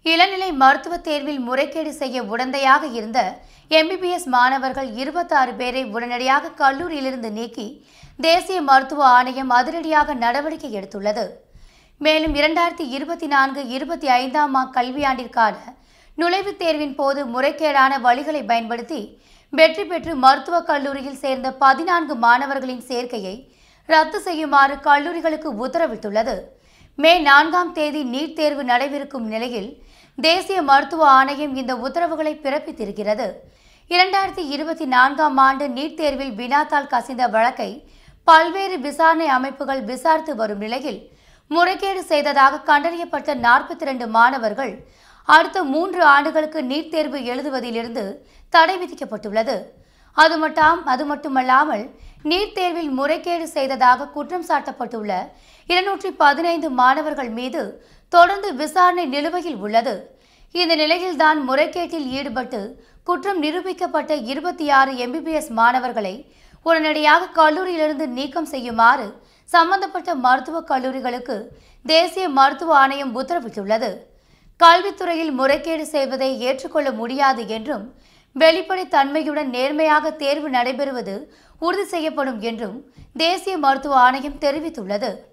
இளநிலை மருத்துவ தேர்வில் முறைகேடு செய்ய உடந்தையாக இருந்த எம்பிபிஎஸ் மாணவர்கள் 26 பேரை உடனடியாக கல்லூரியிலிருந்து நீக்கி தேசிய மருத்துவ ஆணையம் அதிரடியாக நடவடிக்கை எடுத்துள்ளது. மேலும் 2024-25 கல்வியாண்டிற்கான நுழைவுத் தேர்வின் போது முறைகேடான வழிகளை பயன்படுத்தி வெற்றி பெற்று மருத்துவக் கல்லூரியில் சேர்ந்த 14 மாணவர்களின் சேர்க்கையை ரத்து செய்யுமாறு கல்லூரிகளுக்கு உத்தரவிட்டுள்ளது. மே 4ஆம் தேதி நீட் தேர்வு நடைபெறும் நிலையில் தேசிய மருத்துவ ஆணையம் இந்த உத்தரவுகளை பிறப்பித்திருக்கிறது. 2024ஆம் ஆண்டு நீட் தேர்வில் வினாத்தாள் கசிந்த வழக்கை பல்வேறு விசாரணை அமைப்புகள் விசாரித்து வரும் நிலையில் முறைகேடு செய்ததாக கண்டறியப்பட்ட 42 மாணவர்கள் அடுத்த 3 ஆண்டுகளுக்கு நீட் தேர்வு எழுதுவதிலிருந்து தடை விதிக்கப்பட்டுள்ளது. அது மட்டுமல்லாமல் நீட் தேர்வில் முறைகேடு செய்ததாக குற்றம் சாட்டப்பட்டுள்ள 215 மாணவர்கள் மீது தொடர்ந்து விசாரணை நிலுவையில் உள்ளது. இந்த நிலையில்தான் முறைகேட்டில் ஈடுபட்டு குற்றம் நிரூபிக்கப்பட்ட 26 எம்பிபிஎஸ் மாணவர்களை உடனடியாக கல்லூரியிலிருந்து நீக்கம் செய்யுமாறு சம்பந்தப்பட்ட மருத்துவக் கல்லூரிகளுக்கு தேசிய மருத்துவ ஆணையம் உத்தரவிட்டுள்ளது. கல்வித்துறையில் முறைகேடு செய்வதை ஏற்றுக்கொள்ள முடியாது என்றும் வெளிப்படைத்தன்மையுடன் நேர்மையாக தேர்வு நடைபெறுவது உறுதி செய்யப்படும் என்றும் தேசிய மருத்துவ ஆணையம் தெரிவித்துள்ளது.